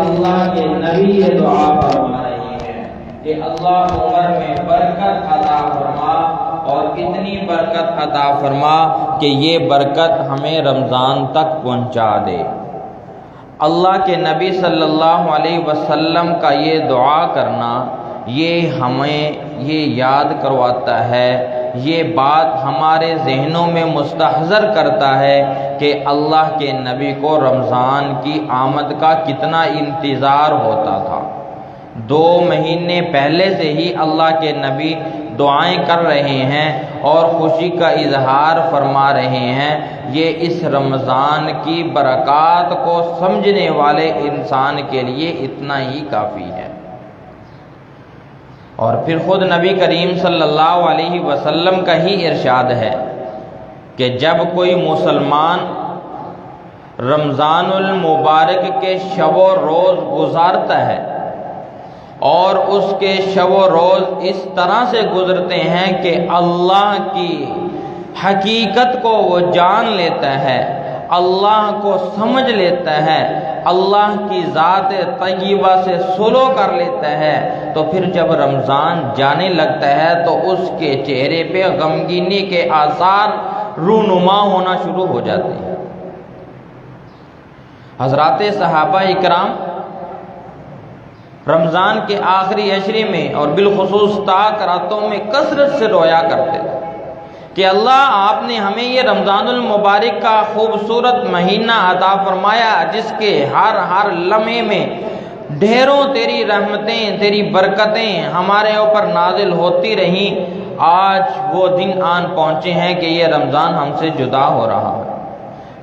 اللہ کے نبی یہ دعا فرما رہی ہیں کہ اللہ عمر میں برکت عطا فرما، اور اتنی برکت عطا فرما کہ یہ برکت ہمیں رمضان تک پہنچا دے۔ اللہ کے نبی صلی اللہ علیہ وسلم کا یہ دعا کرنا، یہ ہمیں یہ یاد کرواتا ہے، یہ بات ہمارے ذہنوں میں مستحضر کرتا ہے کہ اللہ کے نبی کو رمضان کی آمد کا کتنا انتظار ہوتا تھا۔ 2 مہینے پہلے سے ہی اللہ کے نبی دعائیں کر رہے ہیں اور خوشی کا اظہار فرما رہے ہیں۔ یہ اس رمضان کی برکات کو سمجھنے والے انسان کے لیے اتنا ہی کافی ہے۔ اور پھر خود نبی کریم صلی اللہ علیہ وسلم کا ہی ارشاد ہے کہ جب کوئی مسلمان رمضان المبارک کے شب و روز گزارتا ہے اور اس کے شب و روز اس طرح سے گزرتے ہیں کہ اللہ کی حقیقت کو وہ جان لیتا ہے، اللہ کو سمجھ لیتا ہے، اللہ کی ذات طیبہ سے سلو کر لیتا ہے، تو پھر جب رمضان جانے لگتا ہے تو اس کے چہرے پہ غمگینی کے آثار رونما ہونا شروع ہو جاتے ہیں۔ حضرات صحابہ اکرام رمضان کے آخری عشرے میں اور بالخصوص طاق راتوں میں کثرت سے رویا کرتے تھے کہ اللہ آپ نے ہمیں یہ رمضان المبارک کا خوبصورت مہینہ عطا فرمایا جس کے ہر لمحے میں ڈھیروں تیری رحمتیں، تیری برکتیں ہمارے اوپر نازل ہوتی رہیں۔ آج وہ دن آن پہنچے ہیں کہ یہ رمضان ہم سے جدا ہو رہا ہے،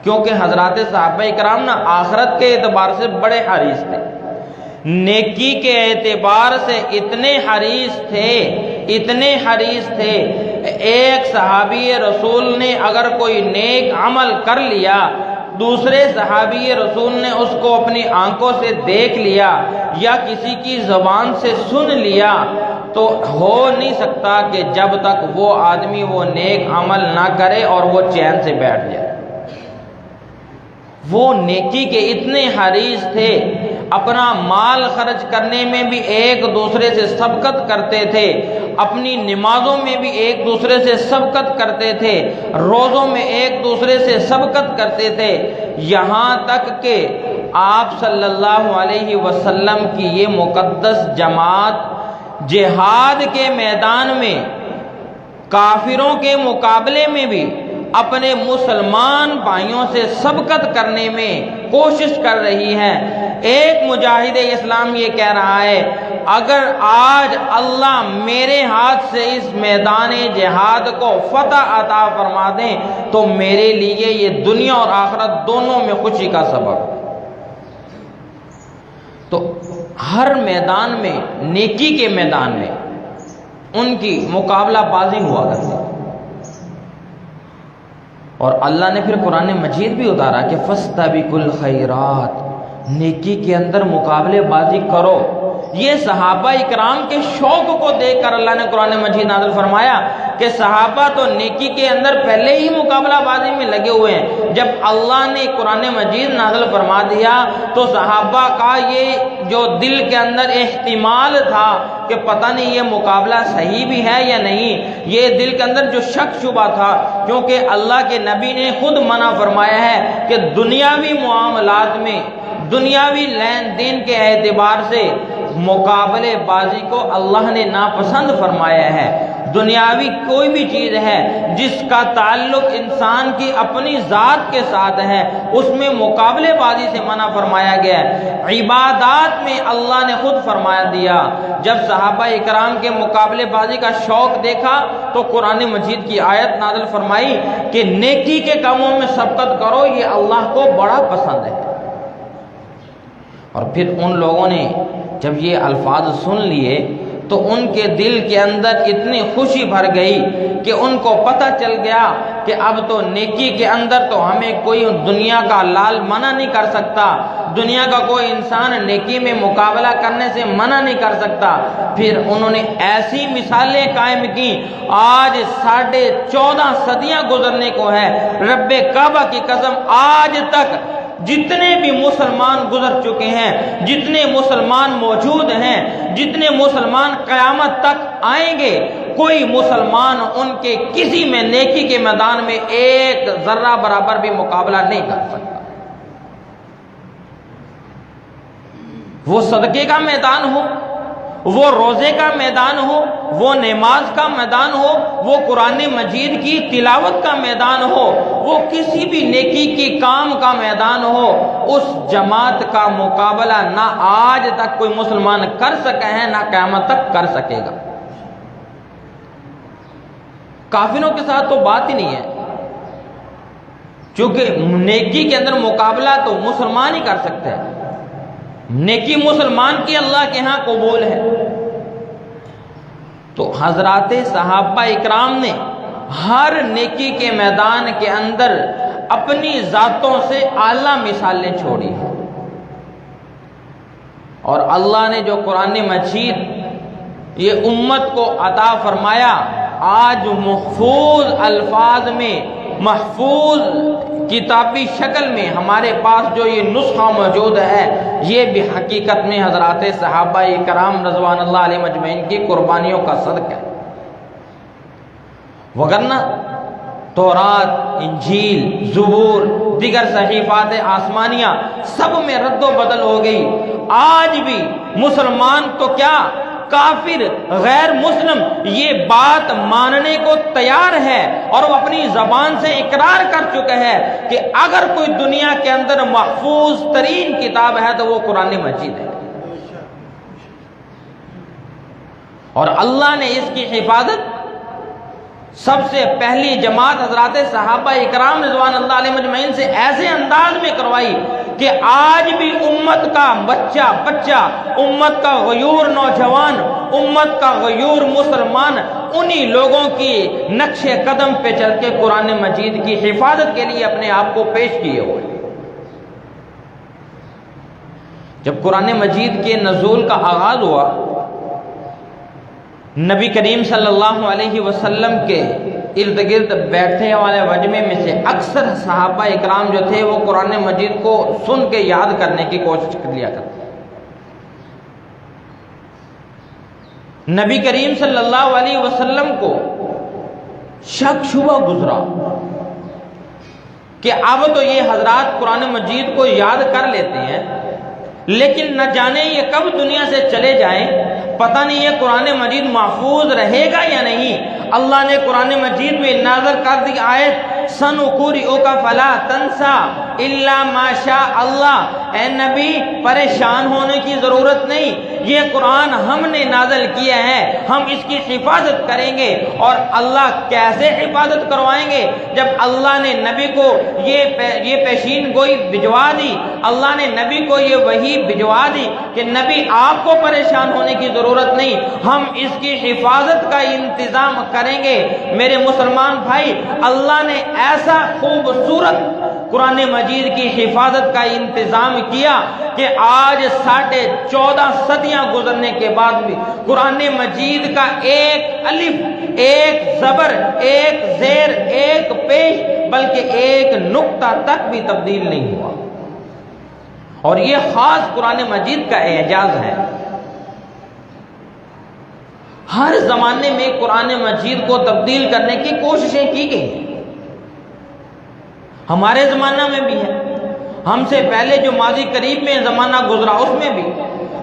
کیونکہ حضرات صحابہ اکرام نا آخرت کے اعتبار سے بڑے حریص تھے، نیکی کے اعتبار سے اتنے حریص تھے۔ ایک صحابی رسول نے اگر کوئی نیک عمل کر لیا، دوسرے صحابی رسول نے اس کو اپنی آنکھوں سے دیکھ لیا یا کسی کی زبان سے سن لیا، تو ہو نہیں سکتا کہ جب تک وہ آدمی وہ نیک عمل نہ کرے اور وہ چین سے بیٹھ جائے۔ وہ نیکی کے اتنے حریص تھے، اپنا مال خرچ کرنے میں بھی ایک دوسرے سے سبقت کرتے تھے، اپنی نمازوں میں بھی ایک دوسرے سے سبقت کرتے تھے، روزوں میں ایک دوسرے سے سبقت کرتے تھے، یہاں تک کہ آپ صلی اللہ علیہ وسلم کی یہ مقدس جماعت جہاد کے میدان میں کافروں کے مقابلے میں بھی اپنے مسلمان بھائیوں سے سبقت کرنے میں کوشش کر رہی ہے۔ ایک مجاہد اسلام یہ کہہ رہا ہے، اگر آج اللہ میرے ہاتھ سے اس میدان جہاد کو فتح عطا فرما دیں تو میرے لیے یہ دنیا اور آخرت دونوں میں خوشی کا سبب۔ تو ہر میدان میں، نیکی کے میدان میں ان کی مقابلہ بازی ہوا کرتی، اور اللہ نے پھر قرآن مجید بھی اتارا کہ فاستبقوا الخیرات، نیکی کے اندر مقابلے بازی کرو۔ یہ صحابہ اکرام کے شوق کو دیکھ کر اللہ نے قرآن مجید نازل فرمایا کہ صحابہ تو نیکی کے اندر پہلے ہی مقابلہ بازی میں لگے ہوئے ہیں۔ جب اللہ نے قرآن مجید نازل فرما دیا تو صحابہ کا یہ جو دل کے اندر احتمال تھا کہ پتہ نہیں یہ مقابلہ صحیح بھی ہے یا نہیں، یہ دل کے اندر جو شک شبہ تھا، کیونکہ اللہ کے نبی نے خود منع فرمایا ہے کہ دنیاوی معاملات میں، دنیاوی لین دین کے اعتبار سے مقابلے بازی کو اللہ نے ناپسند فرمایا ہے۔ دنیاوی کوئی بھی چیز ہے جس کا تعلق انسان کی اپنی ذات کے ساتھ ہے، اس میں مقابلے بازی سے منع فرمایا گیا ہے۔ عبادات میں اللہ نے خود فرمایا دیا، جب صحابہ اکرام کے مقابلے بازی کا شوق دیکھا تو قرآن مجید کی آیت نازل فرمائی کہ نیکی کے کاموں میں سبقت کرو، یہ اللہ کو بڑا پسند ہے۔ اور پھر ان لوگوں نے جب یہ الفاظ سن لیے تو ان کے دل کے اندر اتنی خوشی بھر گئی کہ ان کو پتہ چل گیا کہ اب تو نیکی کے اندر تو ہمیں کوئی دنیا کا لال منع نہیں کر سکتا، دنیا کا کوئی انسان نیکی میں مقابلہ کرنے سے منع نہیں کر سکتا۔ پھر انہوں نے ایسی مثالیں قائم کی، آج 14.5 صدیاں گزرنے کو ہے، رب کعبہ کی قسم آج تک جتنے بھی مسلمان گزر چکے ہیں، جتنے مسلمان موجود ہیں، جتنے مسلمان قیامت تک آئیں گے، کوئی مسلمان ان کے کسی میں نیکی کے میدان میں ایک ذرہ برابر بھی مقابلہ نہیں کر سکتا۔ وہ صدقے کا میدان ہو، وہ روزے کا میدان ہو، وہ نماز کا میدان ہو، وہ قرآن مجید کی تلاوت کا میدان ہو، وہ کسی بھی نیکی کی کام کا میدان ہو، اس جماعت کا مقابلہ نہ آج تک کوئی مسلمان کر سکے ہیں، نہ قیامت تک کر سکے گا۔ کافروں کے ساتھ تو بات ہی نہیں ہے، چونکہ نیکی کے اندر مقابلہ تو مسلمان ہی کر سکتے ہیں۔ نیکی مسلمان کی اللہ کے ہاں قبول ہے۔ تو حضرات صحابہ اکرام نے ہر نیکی کے میدان کے اندر اپنی ذاتوں سے اعلیٰ مثالیں چھوڑی ہیں، اور اللہ نے جو قرآن مجید یہ امت کو عطا فرمایا، آج محفوظ الفاظ میں، محفوظ کتابی شکل میں ہمارے پاس جو یہ نسخہ موجود ہے، یہ بھی حقیقت میں حضرات صحابہ کرام رضوان اللہ علیہ مجمعین کی قربانیوں کا صدقہ ہے۔ وگرنہ تورات، انجیل، زبور، دیگر صحیفات آسمانیہ سب میں رد و بدل ہو گئی۔ آج بھی مسلمان تو کیا، کافر، غیر مسلم یہ بات ماننے کو تیار ہے، اور وہ اپنی زبان سے اقرار کر چکے ہیں کہ اگر کوئی دنیا کے اندر محفوظ ترین کتاب ہے تو وہ قرآن مجید ہے، اور اللہ نے اس کی حفاظت سب سے پہلی جماعت حضرات صحابہ اکرام رضوان اللہ علیہ مجمعین سے ایسے انداز میں کروائی کہ آج بھی امت کا بچہ، امت کا غیور نوجوان، امت کا غیور مسلمان انہی لوگوں کی نقش قدم پہ چل کے قرآن مجید کی حفاظت کے لیے اپنے آپ کو پیش کیے ہوئے۔ جب قرآن مجید کے نزول کا آغاز ہوا، نبی کریم صلی اللہ علیہ وسلم کے ارد گرد بیٹھنے والے مجمع میں سے اکثر صحابہ اکرام جو تھے وہ قرآن مجید کو سن کے یاد کرنے کی کوشش کر لیا کرتے۔ نبی کریم صلی اللہ علیہ وسلم کو شک شبہ گزرا کہ اب تو یہ حضرات قرآن مجید کو یاد کر لیتے ہیں، لیکن نہ جانے یہ کب دنیا سے چلے جائیں، پتہ نہیں یہ قرآن مجید محفوظ رہے گا یا نہیں۔ اللہ نے قرآن مجید میں نازل کر دی آیت سَنُقْرِئُكَ فَلَا تَنْسَىٰ إِلَّا مَا شَاءَ اللَّهُ، اے نبی پریشان ہونے کی ضرورت نہیں، یہ قرآن ہم نے نازل کیا ہے، ہم اس کی حفاظت کریں گے۔ اور اللہ کیسے حفاظت کروائیں گے؟ جب اللہ نے نبی کو یہ پیشین گوئی بھجوا دی، اللہ نے نبی کو یہ وحی بھجوا دی کہ نبی آپ کو پریشان ہونے کی ضرورت نہیں، ہم اس کی حفاظت کا انتظام کریں گے۔ میرے مسلمان بھائی، اللہ نے ایسا خوبصورت قرآن مجید کی حفاظت کا انتظام کیا کہ آج 14.5 صدیاں گزرنے کے بعد بھی قرآن مجید کا ایک الف، ایک زبر، ایک زیر، ایک پیش، بلکہ ایک نقطہ تک بھی تبدیل نہیں ہوا، اور یہ خاص قرآن مجید کا اعجاز ہے۔ ہر زمانے میں قرآن مجید کو تبدیل کرنے کی کوششیں کی گئی، ہمارے زمانہ میں بھی ہے، ہم سے پہلے جو ماضی قریب میں زمانہ گزرا اس میں بھی،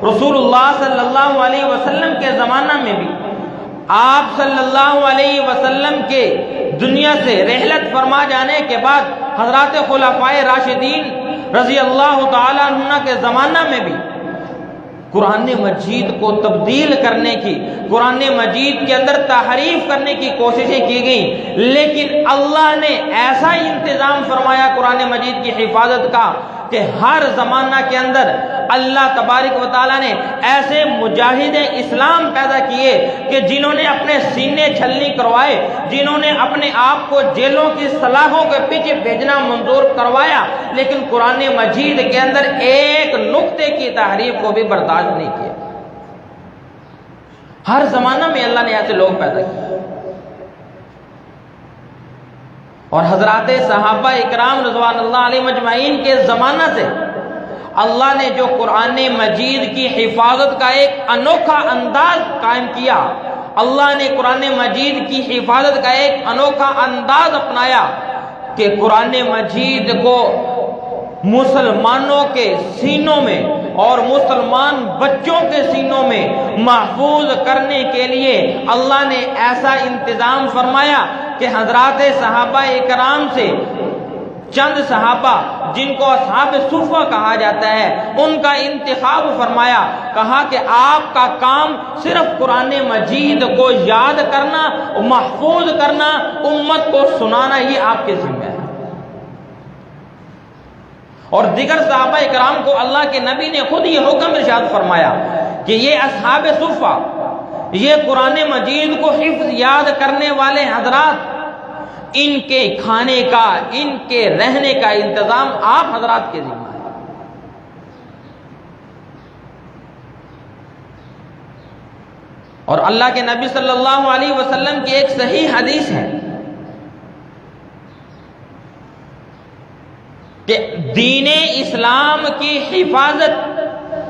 رسول اللہ صلی اللہ علیہ وسلم کے زمانہ میں بھی، آپ صلی اللہ علیہ وسلم کے دنیا سے رحلت فرما جانے کے بعد حضرات خلفائے راشدین رضی اللہ تعالیٰ عنہ کے زمانہ میں بھی قرآن مجید کو تبدیل کرنے کی، قرآن مجید کے اندر تحریف کرنے کی کوششیں کی گئیں، لیکن اللہ نے ایسا انتظام فرمایا قرآن مجید کی حفاظت کا کہ ہر زمانہ کے اندر اللہ تبارک و تعالیٰ نے ایسے مجاہد اسلام پیدا کیے کہ جنہوں نے اپنے سینے چھلنی کروائے، جنہوں نے اپنے آپ کو جیلوں کی سلاخوں کے پیچھے بھیجنا منظور کروایا، لیکن قرآن مجید کے اندر ایک نقطے کی تحریف کو بھی برداشت نہیں کیا۔ ہر زمانہ میں اللہ نے ایسے لوگ پیدا کیے، اور حضرات صحابہ اکرام رضوان اللہ علیہ مجمعین کے زمانہ سے اللہ نے جو قرآن مجید کی حفاظت کا ایک انوکھا انداز قائم کیا، اللہ نے قرآن مجید کی حفاظت کا ایک انوکھا انداز اپنایا کہ قرآن مجید کو مسلمانوں کے سینوں میں اور مسلمان بچوں کے سینوں میں محفوظ کرنے کے لیے اللہ نے ایسا انتظام فرمایا کہ حضرات صحابہ اکرام سے چند صحابہ جن کو اصحاب صفہ کہا جاتا ہے ان کا انتخاب فرمایا، کہا کہ آپ کا کام صرف قرآن مجید کو یاد کرنا، محفوظ کرنا، امت کو سنانا، یہ آپ کے ذمہ ہے۔ اور دیگر صحابہ اکرام کو اللہ کے نبی نے خود یہ حکم ارشاد فرمایا کہ یہ اصحاب صفہ، یہ قرآن مجید کو حفظ یاد کرنے والے حضرات، ان کے کھانے کا، ان کے رہنے کا انتظام آپ حضرات کے ذمہ ہے۔ اور اللہ کے نبی صلی اللہ علیہ وسلم کی ایک صحیح حدیث ہے کہ دین اسلام کی حفاظت،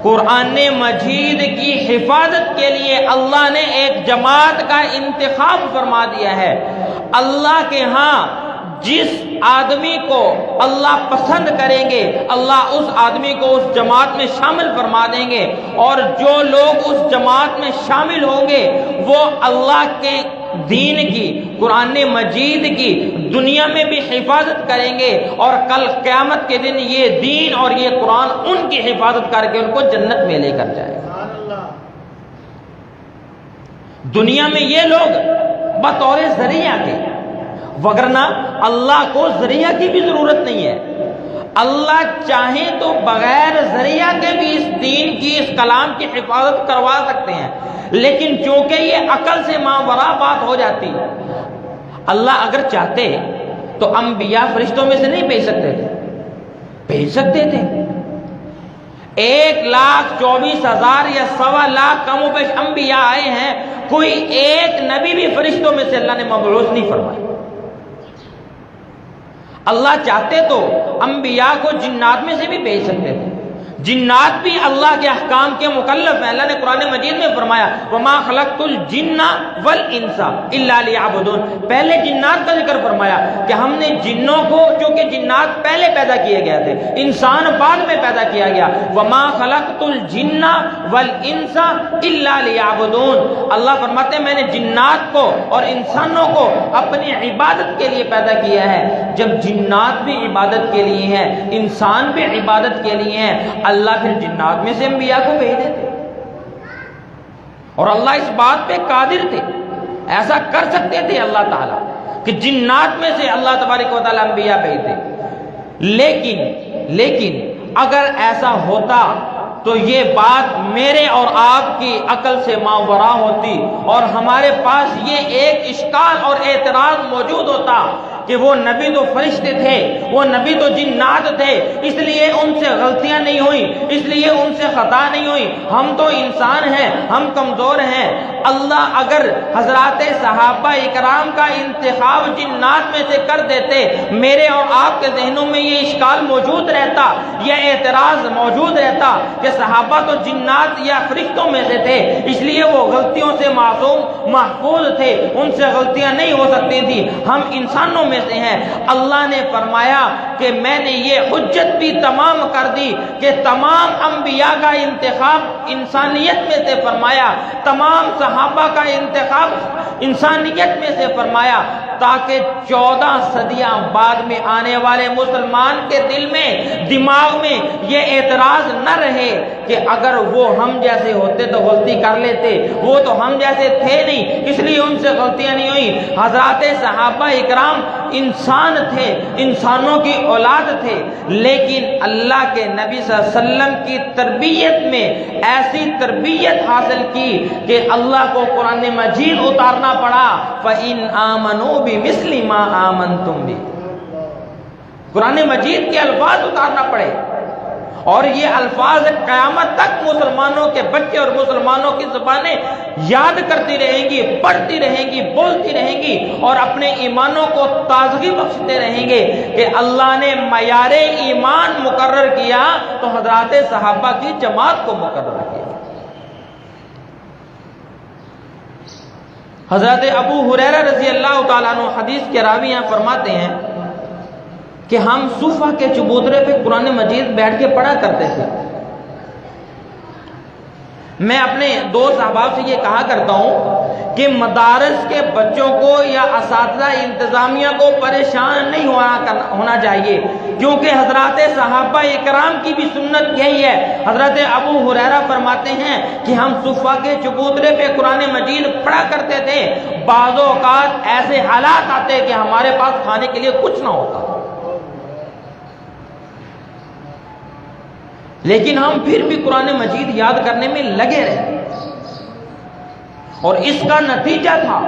قرآن مجید کی حفاظت کے لیے اللہ نے ایک جماعت کا انتخاب فرما دیا ہے۔ اللہ کے ہاں جس آدمی کو اللہ پسند کریں گے اللہ اس آدمی کو اس جماعت میں شامل فرما دیں گے، اور جو لوگ اس جماعت میں شامل ہوں گے وہ اللہ کے دین کی، قرآن مجید کی دنیا میں بھی حفاظت کریں گے، اور کل قیامت کے دن یہ دین اور یہ قرآن ان کی حفاظت کر کے ان کو جنت میں لے کر جائے گا۔ دنیا میں یہ لوگ بطور ذریعہ کے، وگرنہ اللہ کو ذریعہ کی بھی ضرورت نہیں ہے، اللہ چاہے تو بغیر ذریعہ کے بھی اس دین کی، اس کلام کی حفاظت کروا سکتے ہیں، لیکن چونکہ یہ عقل سے ماوراء بات ہو جاتی، اللہ اگر چاہتے تو انبیاء فرشتوں میں سے نہیں بھیج سکتے تھے؟ بھیج سکتے تھے۔ 1,24,000 یا 1.25 کم و بیش انبیاء آئے ہیں، کوئی ایک نبی بھی فرشتوں میں سے اللہ نے مبعوث نہیں فرمایا۔ اللہ چاہتے تو انبیاء کو جنات میں سے بھی بھیج سکتے تھے، جنات بھی اللہ کے احکام کے مکلف ہیں۔ اللہ نے قرآن مجید میں فرمایا وَمَا خَلَقْتُ الْجِنَّ وَالْإِنسَ إِلَّا لِيَعْبُدُونَ، پہلے جنات کا ذکر فرمایا کہ ہم نے جنوں کو، چونکہ جنات پہلے پیدا کیے گئے تھے، انسان بعد میں پیدا کیا گیا، وَمَا خَلَقْتُ الْجِنَّ وَالْإِنسَ إِلَّا لِيَعْبُدُونَ، اللہ فرماتے ہیں میں نے جنات کو اور انسانوں کو اپنی عبادت کے لیے پیدا کیا ہے۔ جب جنات بھی عبادت کے لیے ہیں، انسان بھی عبادت کے لیے ہیں، اللہ پھر جنات میں سے انبیاء کو بھیج دیتے، اور اللہ اس بات پہ قادر تھے، ایسا کر سکتے تھے اللہ تعالیٰ کہ جنات میں سے اللہ تبارک و تعالیٰ انبیاء بھیجتے، لیکن اگر ایسا ہوتا تو یہ بات میرے اور آپ کی عقل سے ماوراء ہوتی، اور ہمارے پاس یہ ایک اشکال اور اعتراض موجود ہوتا کہ وہ نبی تو فرشتے تھے، وہ نبی تو جنات تھے، اس لیے ان سے غلطیاں نہیں ہوئی، اس لیے ان سے خطا نہیں ہوئی، ہم تو انسان ہیں، ہم کمزور ہیں۔ اللہ اگر حضرات صحابہ اکرام کا انتخاب جنات میں سے کر دیتے، میرے اور آپ کے ذہنوں میں یہ اشکال موجود رہتا، یہ اعتراض موجود رہتا کہ صحابہ تو جنات یا فرشتوں میں سے تھے، اس لیے وہ غلطیوں سے معصوم محفوظ تھے، ان سے غلطیاں نہیں ہو سکتی تھی، ہم انسانوں میں سے ہیں۔ اللہ نے فرمایا کہ میں نے یہ حجت بھی تمام کر دی کہ تمام انبیاء کا انتخاب انسانیت میں سے فرمایا، تمام صحابہ کا انتخاب انسانیت میں سے فرمایا، تاکہ 14 صدیاں بعد میں آنے والے مسلمان کے دل میں، دماغ میں یہ اعتراض نہ رہے کہ اگر وہ ہم جیسے ہوتے تو غلطی کر لیتے، وہ تو ہم جیسے تھے نہیں اس لیے ان سے غلطیاں نہیں ہوئی۔ حضرات صحابہ اکرام انسان تھے، انسانوں کی اولاد تھے، لیکن اللہ کے نبی صلی اللہ علیہ وسلم کی تربیت میں ایسی تربیت حاصل کی کہ اللہ کو قرآن مجید اتارنا پڑا، فَإِنْ آمَنُوا بِمِثْلِ مَا آمَنْتُمْ بِهِ، قرآن مجید کے الفاظ اتارنا پڑے، اور یہ الفاظ قیامت تک مسلمانوں کے بچے اور مسلمانوں کی زبانیں یاد کرتی رہیں گی، پڑھتی رہیں گی، بولتی رہیں گی، اور اپنے ایمانوں کو تازگی بخشتے رہیں گے کہ اللہ نے معیار ایمان مقرر کیا تو حضرات صحابہ کی جماعت کو مقرر کیا۔ حضرت ابو ہریرہ رضی اللہ تعالیٰ عنہ حدیث کے راوی یہاں فرماتے ہیں کہ ہم صوفہ کے چبوترے پہ قرآن مجید بیٹھ کے پڑھا کرتے تھے۔ میں اپنے دوست احباب سے یہ کہا کرتا ہوں کہ مدارس کے بچوں کو یا اساتذہ انتظامیہ کو پریشان نہیں ہونا چاہیے، کیونکہ حضرات صحابہ اکرام کی بھی سنت یہی ہے۔ حضرت ابو ہریرہ فرماتے ہیں کہ ہم صفہ کے چبوترے پہ قرآن مجید پڑھا کرتے تھے، بعض اوقات ایسے حالات آتے کہ ہمارے پاس کھانے کے لیے کچھ نہ ہوتا، لیکن ہم پھر بھی قرآن مجید یاد کرنے میں لگے رہے، اور اس کا نتیجہ تھا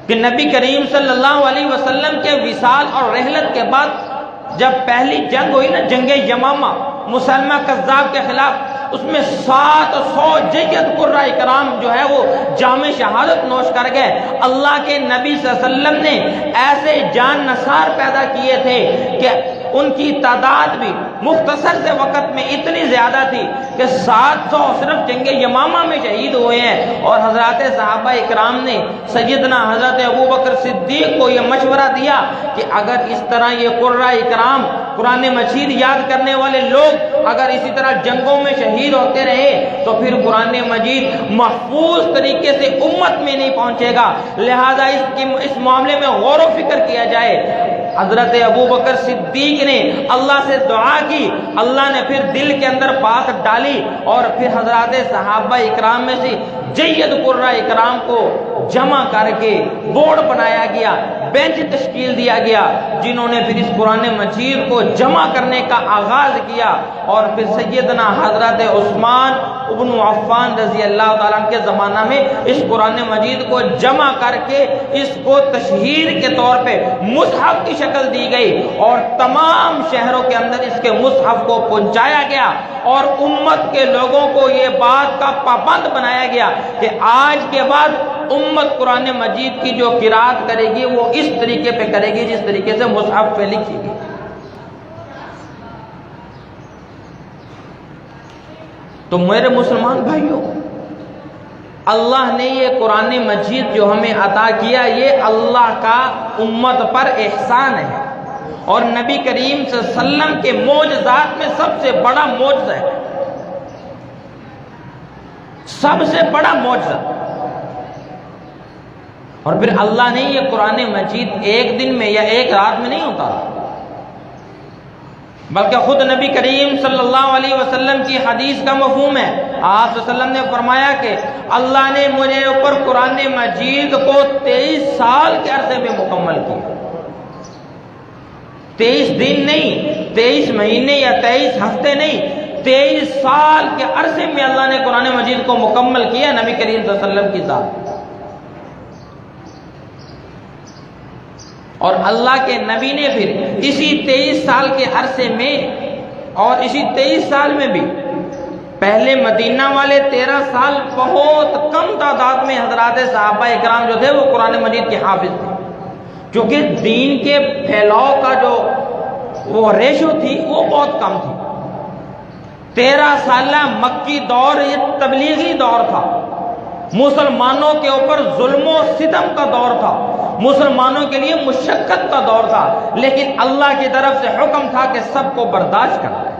کہ نبی کریم صلی اللہ علیہ وسلم کے وصال اور رحلت کے بعد جب پہلی جنگ ہوئی نا، جنگ یمامہ، مسلمہ کذاب کے خلاف، اس میں 700 جید قرہ اکرام جو ہے وہ جام شہادت نوش کر گئے۔ اللہ کے نبی صلی اللہ علیہ وسلم نے ایسے جان نثار پیدا کیے تھے کہ ان کی تعداد بھی مختصر سے وقت میں اتنی زیادہ تھی کہ 700 صرف جنگ یمامہ میں شہید ہوئے ہیں۔ اور حضرات صحابہ اکرام نے سیدنا حضرت ابوبکر صدیق کو یہ مشورہ دیا کہ اگر اس طرح یہ قرہ اکرام قرآن مجید یاد کرنے والے لوگ اگر اسی طرح جنگوں میں شہید ہوتے رہے تو پھر قرآن مجید محفوظ طریقے سے امت میں نہیں پہنچے گا، لہذا اس معاملے میں غور و فکر کیا جائے۔ حضرت ابوبکر صدیق نے اللہ سے دعا کی، اللہ نے پھر دل کے اندر بات ڈالی، اور پھر حضرات صحابہ اکرام میں سے جید قرہ اکرام کو جمع کر کے بورڈ بنایا گیا، بینچ تشکیل دیا گیا، جنہوں نے پھر اس قرآن مجید کو جمع کرنے کا آغاز کیا، اور پھر سیدنا حضرت عثمان ابن عفان رضی اللہ تعالیٰ عنہ کے زمانہ میں اس قرآن مجید کو جمع کر کے اس کو تشہیر کے طور پہ مصحف کی شکل دی گئی، اور تمام شہروں کے اندر اس کے مصحف کو پہنچایا گیا، اور امت کے لوگوں کو یہ بات کا پابند بنایا گیا کہ آج کے بعد امت قرآن مجید کی جو قرات کرے گی وہ اس طریقے پہ کرے گی جس طریقے سے مصحف پہ لکھی گئی۔ تو میرے مسلمان بھائیوں، اللہ نے یہ قرآن مجید جو ہمیں عطا کیا، یہ اللہ کا امت پر احسان ہے، اور نبی کریم صلی اللہ علیہ وسلم کے معجزات میں سب سے بڑا معجزہ ہے، سب سے بڑا معجزہ۔ اور پھر اللہ نے یہ قرآن مجید ایک دن میں یا ایک رات میں نہیں اتارا، بلکہ خود نبی کریم صلی اللہ علیہ وسلم کی حدیث کا مفہوم ہے، آپ صلی اللہ علیہ وسلم نے فرمایا کہ اللہ نے مجھے اوپر قرآن مجید کو 23 سال کے عرصے میں مکمل کیا، 23 دن نہیں، 23 مہینے یا 23 ہفتے نہیں، 23 سال کے عرصے میں اللہ نے قرآن مجید کو مکمل کیا نبی کریم صلی اللہ علیہ وسلم کی ذات۔ اور اللہ کے نبی نے پھر اسی 23 سال کے عرصے میں، اور اسی 23 سال میں بھی پہلے مدینہ والے 13 سال بہت کم تعداد میں حضرات صحابہ اکرام جو تھے وہ قرآن مجید کے حافظ تھے، کیونکہ دین کے پھیلاؤ کا جو وہ ریشو تھی وہ بہت کم تھی۔ 13 سالہ مکی دور یہ تبلیغی دور تھا، مسلمانوں کے اوپر ظلم و ستم کا دور تھا، مسلمانوں کے لیے مشقت کا دور تھا، لیکن اللہ کی طرف سے حکم تھا کہ سب کو برداشت کرنا ہے،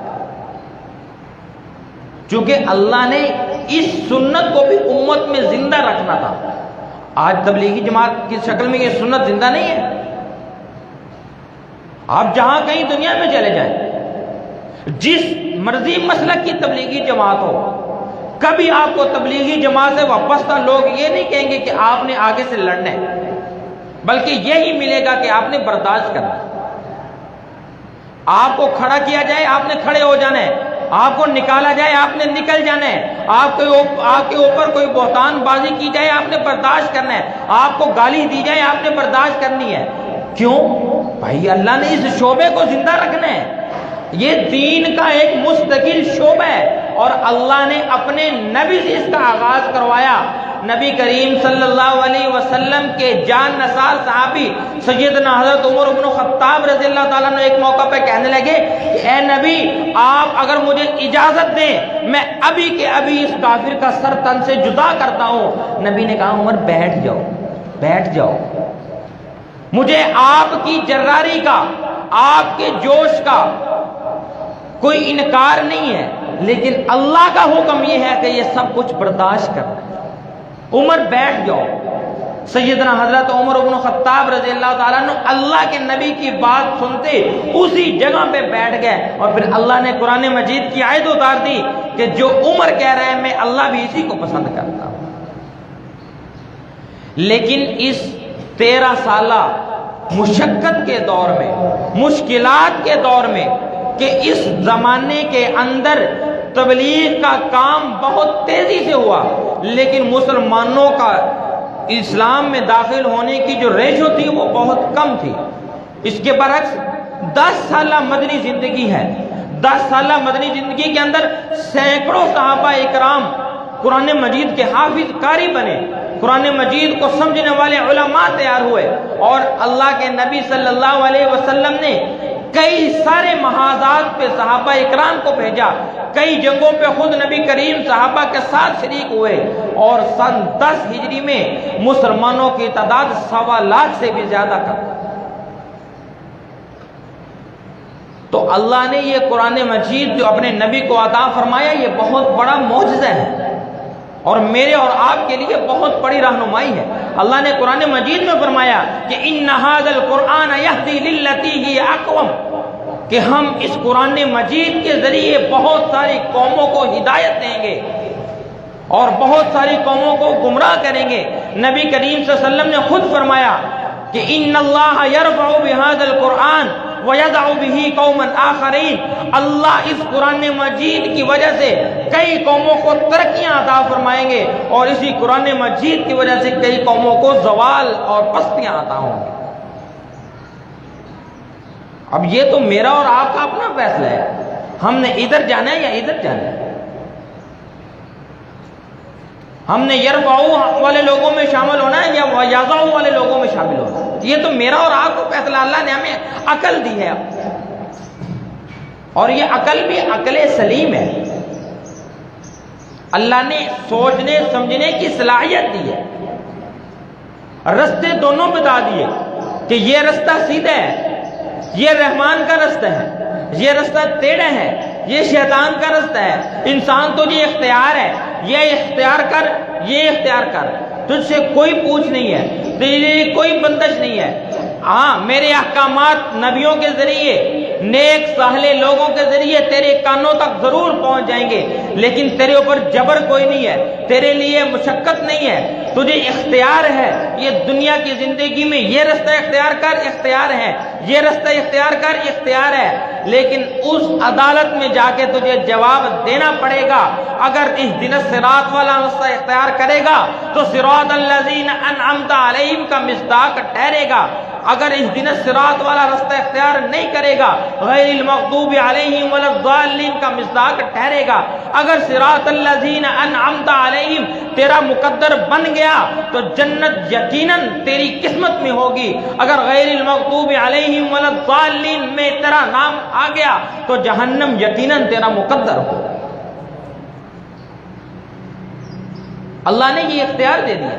چونکہ اللہ نے اس سنت کو بھی امت میں زندہ رکھنا تھا۔ آج تبلیغی جماعت کی شکل میں یہ سنت زندہ نہیں ہے، آپ جہاں کہیں دنیا میں چلے جائیں، جس مرضی مسلک کی تبلیغی جماعت ہو، کبھی آپ کو تبلیغی جماعت سے وابستہ لوگ یہ نہیں کہیں گے کہ آپ نے آگے سے لڑنا ہے، بلکہ یہی ملے گا کہ آپ نے برداشت کرنا ہے۔ آپ کو کھڑا کیا جائے آپ نے کھڑے ہو جانا ہے، آپ کو نکالا جائے آپ نے نکل جانا ہے، آپ کے اوپر کوئی بہتان بازی کی جائے آپ نے برداشت کرنا ہے، آپ کو گالی دی جائے آپ نے برداشت کرنی ہے۔ کیوں؟ بھائی اللہ نے اس شعبے کو زندہ رکھنا ہے، یہ دین کا ایک مستقل شعبہ ہے، اور اللہ نے اپنے نبی سے اس کا آغاز کروایا۔ نبی کریم صلی اللہ علیہ وسلم کے جان نثار صحابی سیدنا حضرت عمر بن خطاب رضی اللہ تعالیٰ نے ایک موقع پہ کہنے لگے کہ اے نبی، آپ اگر مجھے اجازت دیں میں ابھی کے ابھی اس کافر کا سر تن سے جدا کرتا ہوں۔ نبی نے کہا عمر بیٹھ جاؤ، بیٹھ جاؤ، مجھے آپ کی جراری کا، آپ کے جوش کا کوئی انکار نہیں ہے، لیکن اللہ کا حکم یہ ہے کہ یہ سب کچھ برداشت کرنا ہے۔ عمر بیٹھ جاؤ۔ سیدنا حضرت عمر بن خطاب رضی اللہ تعالیٰ عنہ اللہ کے نبی کی بات سنتے اسی جگہ پہ بیٹھ گئے، اور پھر اللہ نے قرآن مجید کی آیت اتار دی کہ جو عمر کہہ رہے ہیں میں اللہ بھی اسی کو پسند کرتا ہوں۔ لیکن اس 13 سالہ مشقت کے دور میں، مشکلات کے دور میں، کہ اس زمانے کے اندر تبلیغ کا کام بہت تیزی سے ہوا، لیکن مسلمانوں کا اسلام میں داخل ہونے کی جو ریشو تھی وہ بہت کم تھی۔ اس کے برعکس 10 سالہ مدنی زندگی ہے، 10 سالہ مدنی زندگی کے اندر سینکڑوں صحابہ اکرام قرآن مجید کے حافظ قاری بنے، قرآن مجید کو سمجھنے والے علماء تیار ہوئے، اور اللہ کے نبی صلی اللہ علیہ وسلم نے کئی سارے محاذات پہ صحابہ اکرام کو بھیجا، کئی جنگوں پہ خود نبی کریم صحابہ کے ساتھ شریک ہوئے، اور سن 10 ہجری میں مسلمانوں کی تعداد 1.25 لاکھ سے بھی زیادہ کر۔ تو اللہ نے یہ قرآن مجید جو اپنے نبی کو عطا فرمایا یہ بہت بڑا معجزہ ہے، اور میرے اور آپ کے لیے بہت بڑی رہنمائی ہے۔ اللہ نے قرآن مجید میں فرمایا کہ ان ھذا القرآن یہدی للتی ہی اقوم، کہ ہم اس قرآن مجید کے ذریعے بہت ساری قوموں کو ہدایت دیں گے اور بہت ساری قوموں کو گمراہ کریں گے۔ نبی کریم صلی اللہ علیہ وسلم نے خود فرمایا کہ ان اللہ یرفع بھذا القرآن وَيَدْعُ بِهِ قَوْمًا آخَرِينَ، اللہ اس قرآن مجید کی وجہ سے کئی قوموں کو ترقیاں عطا فرمائیں گے، اور اسی قرآن مجید کی وجہ سے کئی قوموں کو زوال اور پستیاں عطا ہوں گی۔ اب یہ تو میرا اور آپ کا اپنا فیصلہ ہے، ہم نے ادھر جانا ہے یا ادھر جانا ہے۔ ہم نے یرفعو والے لوگوں میں شامل ہونا ہے یا یضعو والے لوگوں میں شامل ہونا ہے، یہ تو میرا اور آپ کو فیصلہ۔ اللہ نے ہمیں عقل دی ہے، اور یہ عقل بھی عقل سلیم ہے، اللہ نے سوچنے سمجھنے کی صلاحیت دی ہے، رستے دونوں بتا دیے کہ یہ رستہ سیدھا ہے، یہ رحمان کا رستہ ہے، یہ رستہ ٹیڑھا ہے، یہ شیطان کا رستہ ہے۔ انسان تو یہ اختیار ہے، یہ اختیار کر، یہ اختیار کر، تجھ سے کوئی پوچھ نہیں ہے، تیرے کوئی بندش نہیں ہے۔ ہاں میرے احکامات نبیوں کے ذریعے، نیک صالح لوگوں کے ذریعے تیرے کانوں تک ضرور پہنچ جائیں گے، لیکن تیرے اوپر جبر کوئی نہیں ہے، تیرے لیے مشقت نہیں ہے، تجھے اختیار ہے۔ یہ دنیا کی زندگی میں یہ رستہ اختیار کر، اختیار ہے، یہ رستہ اختیار کر، اختیار ہے، لیکن اس عدالت میں جا کے تجھے جواب دینا پڑے گا۔ اگر اہدنا الصراط والا رستہ اختیار کرے گا تو صراط الذین انعمت علیہم کا مصداق ٹھہرے گا، اگر اہدنا الصراط والا رستہ اختیار نہیں کرے گا غیر المغضوب علیہم ولا الضالین کا مصداق ٹھہرے گا۔ اگر صراط الذین انعمت علیہم تیرا مقدر بن گیا تو جنت یقیناً تیری قسمت میں ہوگی، اگر غیر المغضوب علیہم ولا الضالین میں تیرا نام آ گیا تو جہنم یقیناً تیرا مقدر ہو۔ اللہ نے یہ اختیار دے دیا،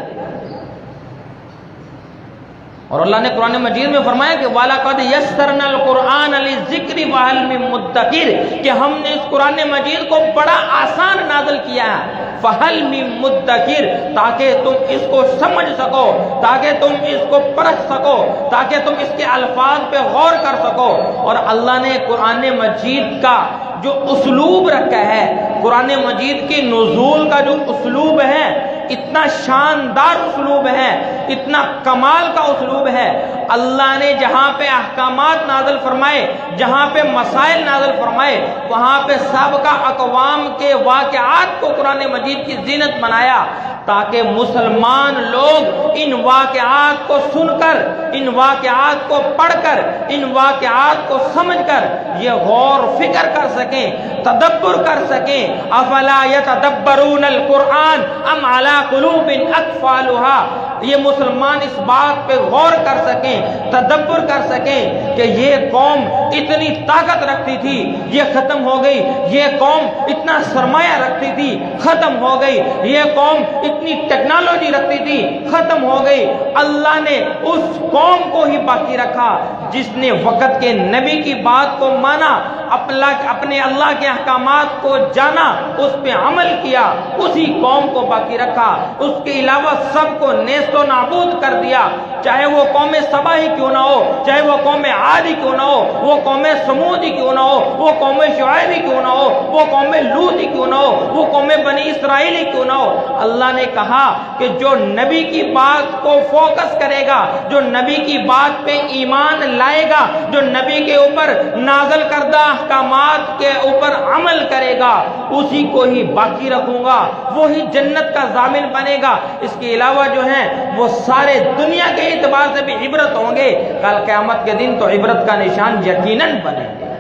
اور اللہ نے قرآن مجید میں فرمایا کہ وَلَقَدْ يَسَّرْنَا الْقُرْآنَ لِلذِّكْرِ فَهَلْ مِن مُدَّكِرٍ، کہ ہم نے اس قرآن مجید کو بڑا آسان نازل کیا ہے، فَهَلْ مِن مُدَّكِرٍ، تاکہ تم اس کو سمجھ سکو، تاکہ تم اس کو پرکھ سکو، تاکہ تم اس کے الفاظ پہ غور کر سکو۔ اور اللہ نے قرآن مجید کا جو اسلوب رکھا ہے، قرآن مجید کی نزول کا جو اسلوب ہے، اتنا شاندار اسلوب ہے، اتنا کمال کا اسلوب ہے۔ اللہ نے جہاں پہ احکامات نازل فرمائے، جہاں پہ مسائل نازل فرمائے، وہاں پہ سابقہ اقوام کے واقعات کو قرآن مجید کی زینت بنایا، تاکہ مسلمان لوگ ان واقعات کو سن کر، ان واقعات کو پڑھ کر، ان واقعات کو سمجھ کر یہ غور فکر کر سکیں، تدبر کر سکیں۔ افلا یتدبرون القرآن ام علی قلوب اقفالها، یہ مسلمان اس بات پہ غور کر سکیں، تدبر کر سکیں کہ یہ قوم اتنی طاقت رکھتی تھی، یہ ختم ہو گئی، یہ قوم اتنا سرمایہ رکھتی تھی، ختم ہو گئی، یہ قوم اتنی ٹیکنالوجی رکھتی تھی، ختم ہو گئی۔ اللہ نے اس قوم کو ہی باقی رکھا جس نے وقت کے نبی کی بات کو مانا، اپنے اللہ کے احکامات کو جانا، اس پہ عمل کیا، اسی قوم کو باقی رکھا۔ اس کے علاوہ سب کو نیست و نابود کر دیا، چاہے وہ قوم سبا ہی کیوں نہ ہو، چاہے وہ قوم عاد ہی کیوں نہ ہو، وہ قوم سمود ہی کیوں نہ ہو، وہ قوم شعیب ہی کیوں نہ ہو، وہ قوم لوط ہی کیوں نہ ہو، وہ قوم بنی اسرائیل ہی کیوں نہ ہو۔ اللہ نے کہا کہ جو نبی کی بات کو فوکس کرے گا، جو نبی کی بات پہ ایمان لائے گا، جو نبی کے اوپر نازل کردہ احکامات کے اوپر عمل کرے گا، اسی کو ہی باقی رکھوں گا، وہی جنت کا ضامن بنے گا۔ اس کے علاوہ جو ہیں وہ سارے دنیا کے اعتبار سے بھی عبرت ہوں گے، کل قیامت کے دن تو عبرت کا نشان یقیناً بنے گے۔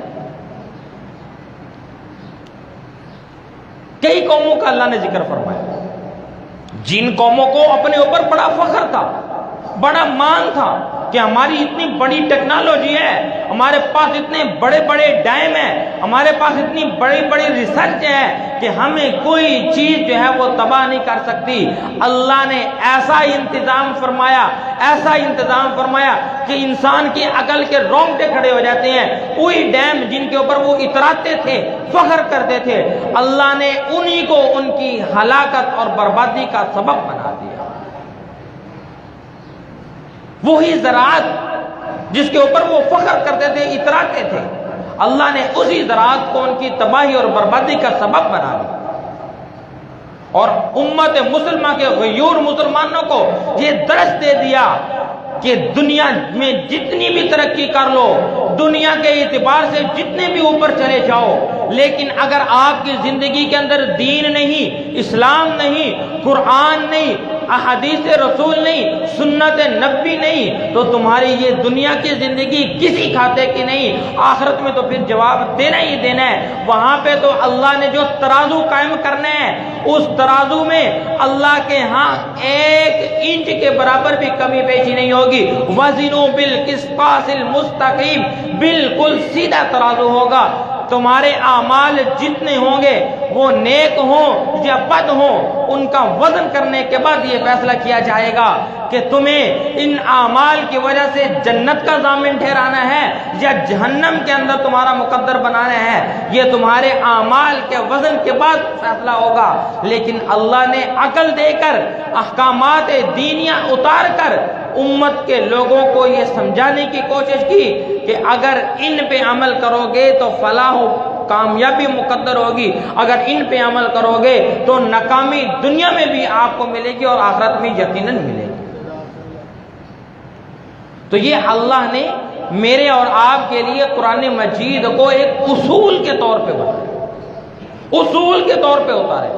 کئی قوموں کا اللہ نے ذکر فرمایا، جن قوموں کو اپنے اوپر بڑا فخر تھا، بڑا مان تھا کہ ہماری اتنی بڑی ٹیکنالوجی ہے، ہمارے پاس اتنے بڑے بڑے ڈیم ہیں، ہمارے پاس اتنی بڑی بڑی ریسرچ ہے کہ ہمیں کوئی چیز جو ہے وہ تباہ نہیں کر سکتی۔ اللہ نے ایسا انتظام فرمایا، ایسا انتظام فرمایا کہ انسان کی عقل کے رونگٹے کھڑے ہو جاتے ہیں۔ وہی ڈیم جن کے اوپر وہ اتراتے تھے، فخر کرتے تھے، اللہ نے انہی کو ان کی ہلاکت اور بربادی کا سبب بنا دیا۔ وہی زراعت جس کے اوپر وہ فخر کرتے تھے، اتراتے تھے، اللہ نے اسی زراعت کو ان کی تباہی اور بربادی کا سبب بنا دیا۔ اور امت مسلمہ کے غیور مسلمانوں کو یہ درس دے دیا کہ دنیا میں جتنی بھی ترقی کر لو، دنیا کے اعتبار سے جتنے بھی اوپر چلے جاؤ، لیکن اگر آپ کی زندگی کے اندر دین نہیں، اسلام نہیں، قرآن نہیں، احادیث رسول نہیں، سنت نبی نہیں، تو تمہاری یہ دنیا کی زندگی کسی کھاتے کی نہیں۔ آخرت میں تو پھر جواب دینا ہی دینا ہے۔ وہاں پہ تو اللہ نے جو ترازو قائم کرنا ہے، اس ترازو میں اللہ کے ہاں 1 انچ کے برابر بھی کمی بیشی نہیں ہوگی۔ وزنوا بالقسطاس المستقیم، بالکل سیدھا ترازو ہوگا۔ تمہارے اعمال جتنے ہوں گے، وہ نیک ہوں یا بد ہوں، ان کا وزن کرنے کے بعد یہ فیصلہ کیا جائے گا کہ تمہیں ان اعمال کی وجہ سے جنت کا ضامن ٹھہرانا ہے یا جہنم کے اندر تمہارا مقدر بنانا ہے۔ یہ تمہارے اعمال کے وزن کے بعد فیصلہ ہوگا۔ لیکن اللہ نے عقل دے کر، احکامات دینیہ اتار کر امت کے لوگوں کو یہ سمجھانے کی کوشش کی کہ اگر ان پہ عمل کرو گے تو فلاح و کامیابی مقدر ہوگی، اگر ان پہ عمل کرو گے تو ناکامی دنیا میں بھی آپ کو ملے گی اور آخرت میں یقیناً ملے گی۔ تو یہ اللہ نے میرے اور آپ کے لیے قرآن مجید کو ایک اصول کے طور پہ بتایا، اصول کے طور پہ اتارے۔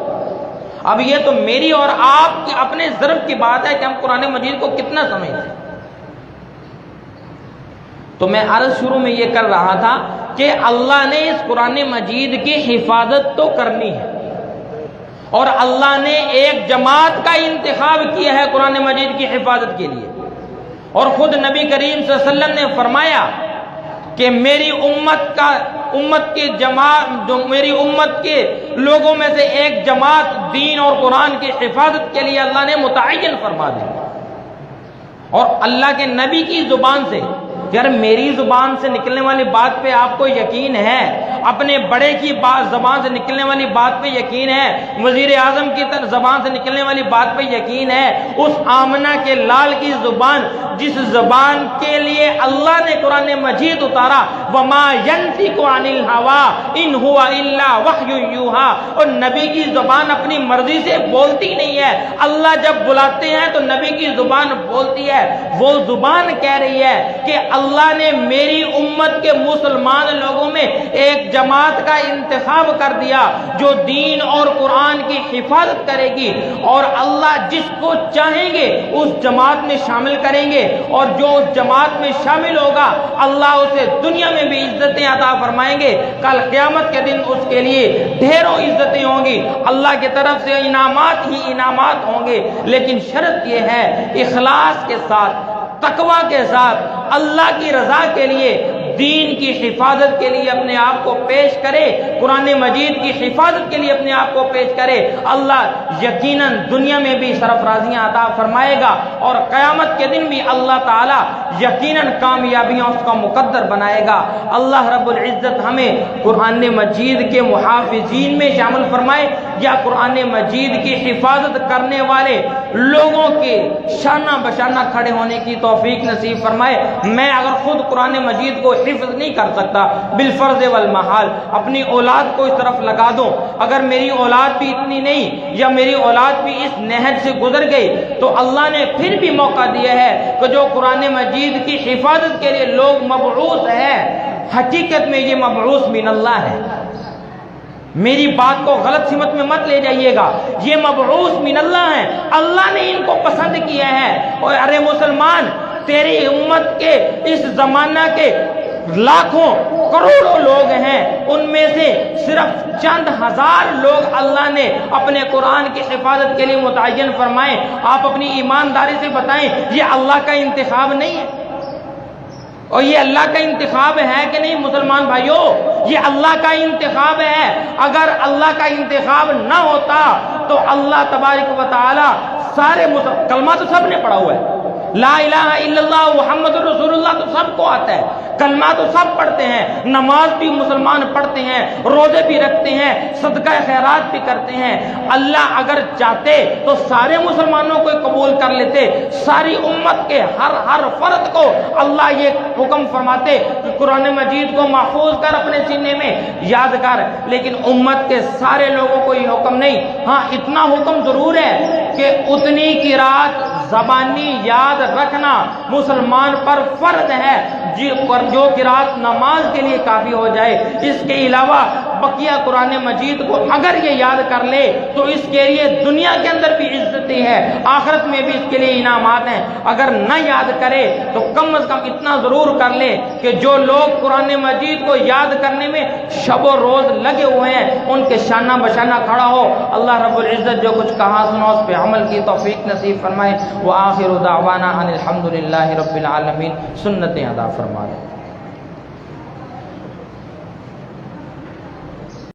اب یہ تو میری اور آپ کی اپنے ضرب کی بات ہے کہ ہم قرآن مجید کو کتنا سمجھتے ہیں۔ تو میں عرض شروع میں یہ کر رہا تھا کہ اللہ نے اس قرآن مجید کی حفاظت تو کرنی ہے، اور اللہ نے ایک جماعت کا انتخاب کیا ہے قرآن مجید کی حفاظت کے لیے۔ اور خود نبی کریم صلی اللہ علیہ وسلم نے فرمایا کہ میری امت کے لوگوں میں سے ایک جماعت دین اور قرآن کی حفاظت کے لیے اللہ نے متعین فرما دی۔ اور اللہ کے نبی کی زبان سے، یار میری زبان سے نکلنے والی بات پہ آپ کو یقین ہے، اپنے بڑے کی زبان سے نکلنے والی بات پہ یقین ہے، وزیر اعظم کی زبان سے نکلنے والی بات پہ یقین ہے، اس آمنہ کے لال کی زبان جس زبان کے لیے اللہ نے قرآن مجید اتارا، وما ينطق عن الهوى ان هو الا وحی یوحی، اور نبی کی زبان اپنی مرضی سے بولتی نہیں ہے۔ اللہ جب بلاتے ہیں تو نبی کی زبان بولتی ہے۔ وہ زبان کہہ رہی ہے کہ اللہ نے میری امت کے مسلمان لوگوں میں ایک جماعت کا انتخاب کر دیا جو دین اور قرآن کی حفاظت کرے گی، اور اللہ جس کو چاہیں گے اس جماعت میں شامل کریں گے، اور جو اس جماعت میں شامل ہوگا اللہ اسے دنیا میں بھی عزتیں عطا فرمائیں گے، کل قیامت کے دن اس کے لیے ڈھیروں عزتیں ہوں گی، اللہ کی طرف سے انعامات ہی انعامات ہوں گے۔ لیکن شرط یہ ہے اخلاص کے ساتھ، تقوی کے ساتھ، اللہ کی رضا کے لیے، دین کی حفاظت کے لیے اپنے آپ کو پیش کرے، قرآن مجید کی حفاظت کے لیے اپنے آپ کو پیش کرے، اللہ یقیناً دنیا میں بھی سرفرازیاں عطا فرمائے گا، اور قیامت کے دن بھی اللہ تعالی یقیناً کامیابیاں اس کا مقدر بنائے گا۔ اللہ رب العزت ہمیں قرآن مجید کے محافظین میں شامل فرمائے، یا قرآن مجید کی حفاظت کرنے والے لوگوں کے شانہ بشانہ کھڑے ہونے کی توفیق نصیب فرمائے۔ میں اگر خود قرآن مجید کو حفظ نہیں کر سکتا بالفرض والمحال، اپنی اولاد کو اس طرف لگا دوں، اگر میری اولاد بھی اتنی نہیں، یا میری اولاد بھی اس نہج سے گزر گئی، تو اللہ نے پھر بھی موقع دیا ہے کہ جو قرآن مجید کی حفاظت کے لیے لوگ مبعوث ہیں، حقیقت میں یہ مبعوث من اللہ ہے۔ میری بات کو غلط سمت میں مت لے جائیے گا، یہ مبعوث من اللہ ہیں، اللہ نے ان کو پسند کیا ہے۔ اور ارے مسلمان، تیری امت کے اس زمانہ کے لاکھوں کروڑوں لوگ ہیں، ان میں سے صرف چند ہزار لوگ اللہ نے اپنے قرآن کی حفاظت کے لیے متعین فرمائے۔ آپ اپنی ایمانداری سے بتائیں، یہ اللہ کا انتخاب نہیں ہے؟ اور یہ اللہ کا انتخاب ہے کہ نہیں مسلمان بھائیوں؟ یہ اللہ کا انتخاب ہے۔ اگر اللہ کا انتخاب نہ ہوتا تو اللہ تبارک و تعالی سارے کلمہ تو سب نے پڑھا ہوا ہے، لا الہ الا اللہ محمد رسول اللہ تو سب کو آتا ہے، کلمہ تو سب پڑھتے ہیں، نماز بھی مسلمان پڑھتے ہیں، روزے بھی رکھتے ہیں، صدقہ خیرات بھی کرتے ہیں۔ اللہ اگر چاہتے تو سارے مسلمانوں کو قبول کر لیتے، ساری امت کے ہر فرد کو اللہ یہ حکم فرماتے کہ قرآن مجید کو محفوظ کر اپنے سینے میں یاد کر، لیکن امت کے سارے لوگوں کو یہ حکم نہیں۔ ہاں اتنا حکم ضرور ہے کہ اتنی قرات زبانی یاد رکھنا مسلمان پر فرض ہے جو قرات نماز کے لیے کافی ہو جائے۔ اس کے علاوہ بقیہ قرآن مجید کو اگر یہ یاد کر لے تو اس کے لیے دنیا کے اندر بھی عزتیں ہے، آخرت میں بھی اس کے لیے انعامات ہیں۔ اگر نہ یاد کرے تو کم از کم اتنا ضرور کر لے کہ جو لوگ قرآن مجید کو یاد کرنے میں شب و روز لگے ہوئے ہیں ان کے شانہ بشانہ کھڑا ہو۔ اللہ رب العزت جو کچھ کہا سنا اس پہ عمل کی توفیق نصیب فرمائے۔ وآخر دعوانا ان الحمد للہ رب العالمین، سنتیں ادا فرما دے۔